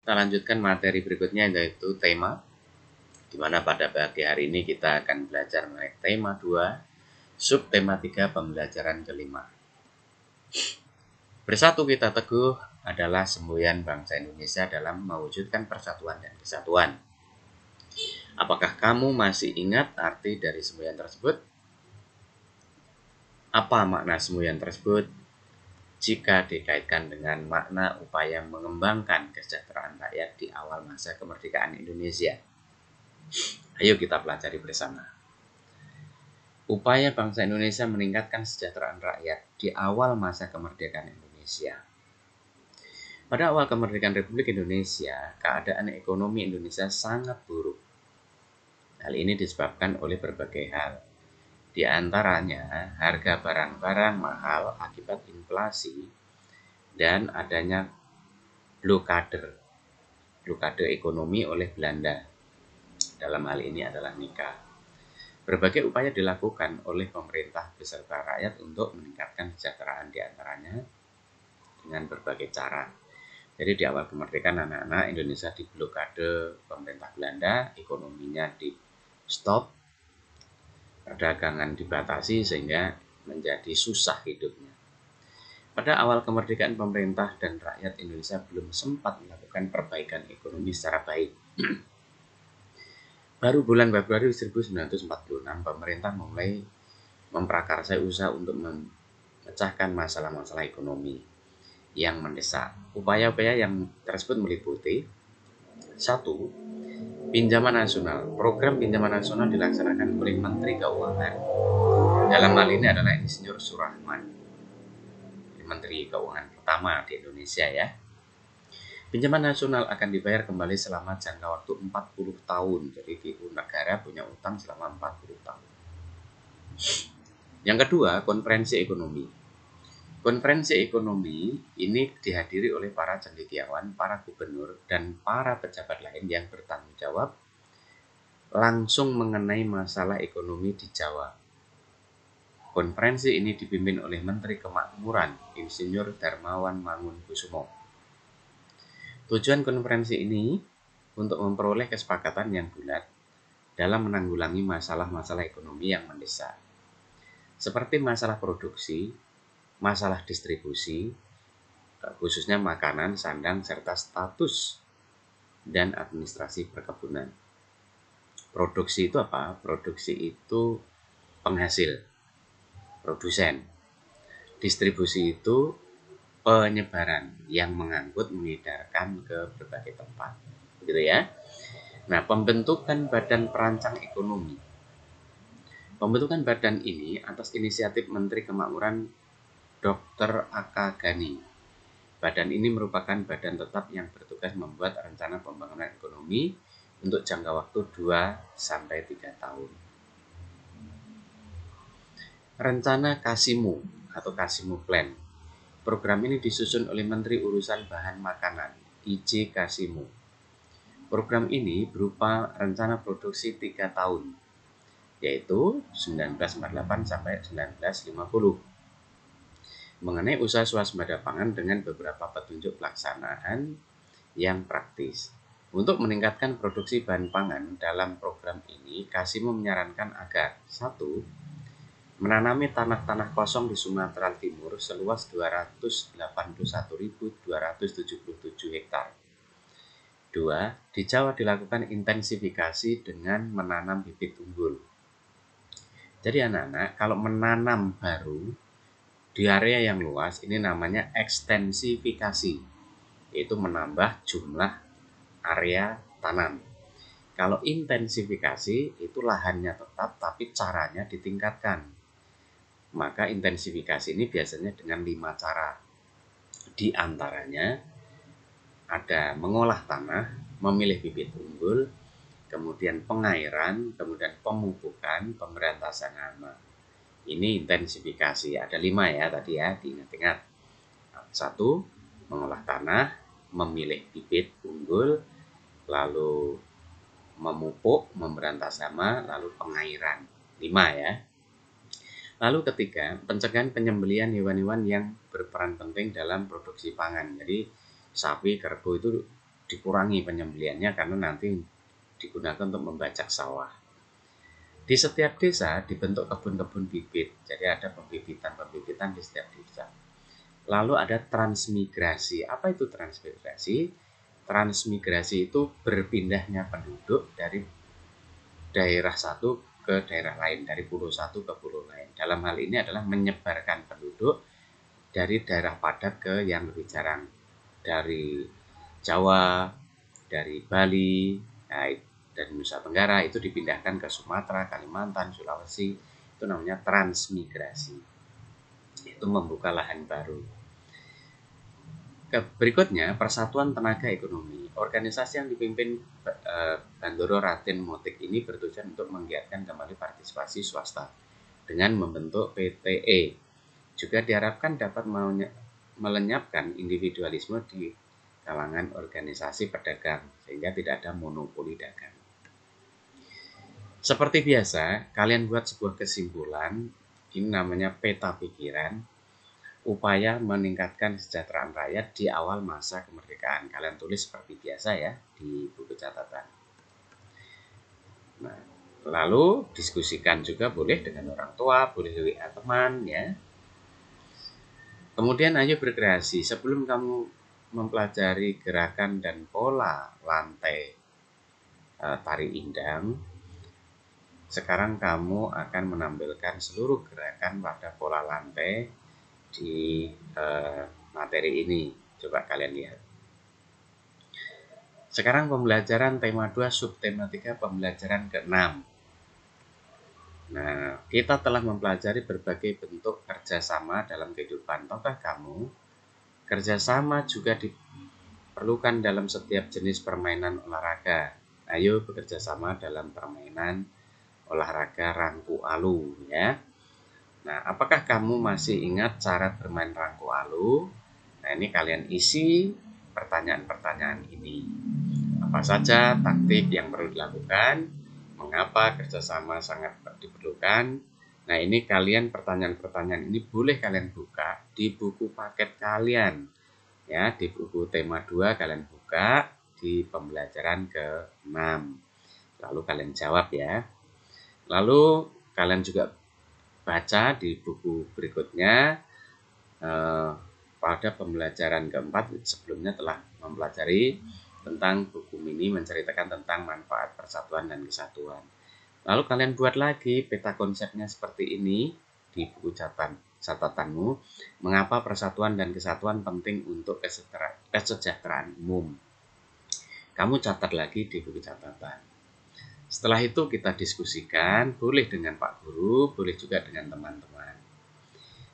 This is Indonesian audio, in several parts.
Kita lanjutkan materi berikutnya yaitu tema, di mana pada pagi hari ini kita akan belajar mengenai tema 2, subtema 3 pembelajaran kelima. Bersatu kita teguh adalah semboyan bangsa Indonesia dalam mewujudkan persatuan dan kesatuan. Apakah kamu masih ingat arti dari semboyan tersebut? Apa makna semboyan tersebut jika dikaitkan dengan makna upaya mengembangkan kesejahteraan rakyat di awal masa kemerdekaan Indonesia? Ayo kita pelajari bersama. Upaya bangsa Indonesia meningkatkan kesejahteraan rakyat di awal masa kemerdekaan Indonesia. Pada awal kemerdekaan Republik Indonesia, keadaan ekonomi Indonesia sangat buruk. Hal ini disebabkan oleh berbagai hal. Di antaranya, harga barang-barang mahal akibat inflasi dan adanya blokade ekonomi oleh Belanda. Dalam hal ini adalah nikah. Berbagai upaya dilakukan oleh pemerintah beserta rakyat untuk meningkatkan kesejahteraan, di antaranya dengan berbagai cara. Jadi di awal kemerdekaan anak-anak Indonesia diblokade pemerintah Belanda, ekonominya di stop, perdagangan dibatasi sehingga menjadi susah hidupnya. Pada awal kemerdekaan pemerintah dan rakyat Indonesia belum sempat melakukan perbaikan ekonomi secara baik. Baru bulan Februari 1946 pemerintah mulai memprakarsai usaha untuk memecahkan masalah-masalah ekonomi yang mendesak. Upaya-upaya yang tersebut meliputi: 1. Pinjaman nasional. Program pinjaman nasional dilaksanakan oleh Menteri Keuangan. Dalam hal ini adalah Insinyur Surahman, Menteri Keuangan pertama di Indonesia ya. Pinjaman nasional akan dibayar kembali selama jangka waktu 40 tahun. Jadi negara punya utang selama 40 tahun. Yang kedua, konferensi ekonomi. Konferensi ekonomi ini dihadiri oleh para cendekiawan, para gubernur, dan para pejabat lain yang bertanggung jawab langsung mengenai masalah ekonomi di Jawa. Konferensi ini dipimpin oleh Menteri Kemakmuran, Insinyur Darmawan Mangunkusumo. Tujuan konferensi ini untuk memperoleh kesepakatan yang bulat dalam menanggulangi masalah-masalah ekonomi yang mendesak, seperti masalah produksi, masalah distribusi, khususnya makanan, sandang, serta status dan administrasi perkebunan. Produksi itu apa? Produksi itu penghasil, produsen. Distribusi itu penyebaran yang mengangkut, mengedarkan ke berbagai tempat, gitu ya. Nah, pembentukan Badan Perancang Ekonomi. Pembentukan badan ini atas inisiatif Menteri Kemakmuran Dr. A.K. Ghani. Badan ini merupakan badan tetap yang bertugas membuat rencana pembangunan ekonomi untuk jangka waktu 2-3 tahun. Rencana Kasimu atau Kasimu Plan. Program ini disusun oleh Menteri Urusan Bahan Makanan, I.J. Kasimu. Program ini berupa rencana produksi 3 tahun, yaitu 1948 sampai 1950. Mengenai usaha swasembada pangan dengan beberapa petunjuk pelaksanaan yang praktis. Untuk meningkatkan produksi bahan pangan dalam program ini, Kasimu menyarankan agar 1. Menanami tanah-tanah kosong di Sumatera Timur seluas 281.277 hektar. 2. Di Jawa dilakukan intensifikasi dengan menanam bibit unggul. Jadi anak-anak, kalau menanam baru di area yang luas ini namanya ekstensifikasi, yaitu menambah jumlah area tanam. Kalau intensifikasi itu lahannya tetap tapi caranya ditingkatkan. Maka intensifikasi ini biasanya dengan 5 cara. Di antaranya ada mengolah tanah, memilih bibit unggul, kemudian pengairan, kemudian pemupukan, pemberantasan hama. Ini intensifikasi. Ada 5 ya tadi ya, diingat-ingat. 1. Mengolah tanah, memilih bibit unggul, lalu memupuk, memberantas hama, lalu pengairan. 5 ya. Lalu ketiga, pencegahan penyembelihan hewan-hewan yang berperan penting dalam produksi pangan. Jadi sapi, kerbau itu dikurangi penyembeliannya karena nanti digunakan untuk membajak sawah. Di setiap desa dibentuk kebun-kebun bibit, jadi ada pembibitan di setiap desa. Lalu ada transmigrasi. Apa itu transmigrasi? Transmigrasi itu berpindahnya penduduk dari daerah satu ke daerah lain, dari pulau satu ke pulau lain. Dalam hal ini adalah menyebarkan penduduk dari daerah padat ke yang lebih jarang. Dari Jawa, dari Bali, dan Nusa Tenggara itu dipindahkan ke Sumatera, Kalimantan, Sulawesi. Itu namanya transmigrasi. Itu membuka lahan baru. Berikutnya, Persatuan Tenaga Ekonomi. Organisasi yang dipimpin Bandoro Raden Motik ini bertujuan untuk menggiatkan kembali partisipasi swasta dengan membentuk PTE. Juga diharapkan dapat melenyapkan individualisme di kalangan organisasi pedagang sehingga tidak ada monopoli dagang. Seperti biasa, kalian buat sebuah kesimpulan, ini namanya peta pikiran, upaya meningkatkan kesejahteraan rakyat di awal masa kemerdekaan. Kalian tulis seperti biasa ya di buku catatan. Nah, lalu diskusikan juga boleh dengan orang tua, boleh WA teman ya. Kemudian ayo berkreasi. Sebelum kamu mempelajari gerakan dan pola lantai tari indang, sekarang kamu akan menampilkan seluruh gerakan pada pola lantai di materi ini. Coba kalian lihat. Sekarang pembelajaran tema 2 subtema 3 pembelajaran ke-6. Nah, kita telah mempelajari berbagai bentuk kerjasama dalam kehidupan. Tahukah kamu, kerjasama juga diperlukan dalam setiap jenis permainan olahraga. Ayo bekerja sama dalam permainan olahraga rangku alu ya. Nah, apakah kamu masih ingat cara bermain rangku alu? Nah, ini kalian isi pertanyaan-pertanyaan ini. Apa saja taktik yang perlu dilakukan? Mengapa kerjasama sangat diperlukan? Nah, ini kalian pertanyaan-pertanyaan ini boleh kalian buka di buku paket kalian. Ya, di buku tema 2 kalian buka di pembelajaran ke-6. Lalu kalian jawab ya. Lalu kalian juga baca di buku berikutnya pada pembelajaran ke-4 sebelumnya telah mempelajari tentang buku mini menceritakan tentang manfaat persatuan dan kesatuan. Lalu kalian buat lagi peta konsepnya seperti ini di buku catatanmu. Mengapa persatuan dan kesatuan penting untuk kesejahteraan umum? Kamu catat lagi di buku catatan. Setelah itu kita diskusikan, boleh dengan Pak Guru, boleh juga dengan teman-teman.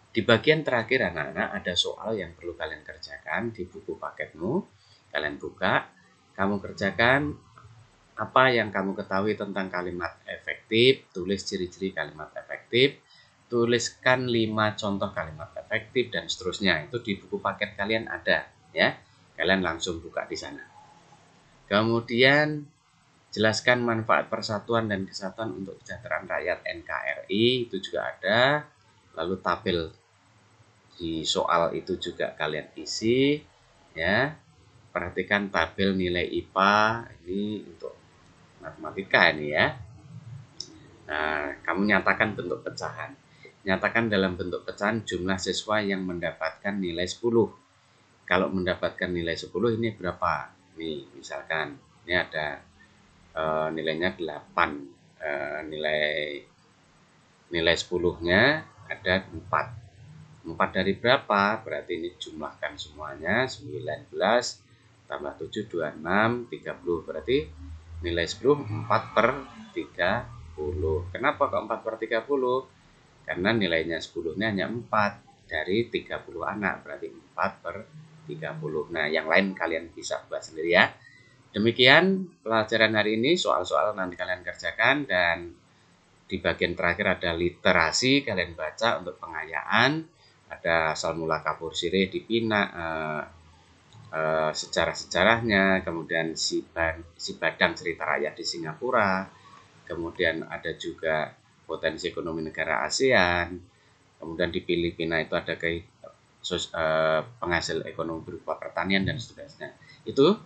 Di bagian terakhir anak-anak ada soal yang perlu kalian kerjakan di buku paketmu. Kalian buka, kamu kerjakan apa yang kamu ketahui tentang kalimat efektif, tulis ciri-ciri kalimat efektif, tuliskan 5 contoh kalimat efektif dan seterusnya. Itu di buku paket kalian ada ya. Kalian langsung buka di sana. Kemudian jelaskan manfaat persatuan dan kesatuan untuk kesejahteraan rakyat NKRI, itu juga ada. Lalu tabel di soal itu juga kalian isi ya. Perhatikan tabel nilai IPA ini untuk matematika ini ya. Nah, kamu nyatakan bentuk pecahan. Nyatakan dalam bentuk pecahan jumlah siswa yang mendapatkan nilai 10. Kalau mendapatkan nilai 10 ini berapa? Nih, misalkan ini ada nilainya 8, nilai 10-nya ada 4 dari berapa? Berarti ini jumlahkan semuanya 19 tambah 7 26 30, berarti nilai 10 4 per 30. Kenapa kok 4 per 30? Karena nilainya 10-nya hanya 4 dari 30 anak, berarti 4 per 30. Nah, yang lain kalian bisa buat sendiri ya. Demikian pelajaran hari ini, soal-soal nanti kalian kerjakan, dan di bagian terakhir ada literasi, kalian baca untuk pengayaan, ada asal mula kapur sirih di Pina, sejarah-sejarahnya, kemudian si Badang cerita rakyat di Singapura, kemudian ada juga potensi ekonomi negara ASEAN, kemudian di Filipina itu ada penghasil ekonomi berupa pertanian dan seterusnya. Itu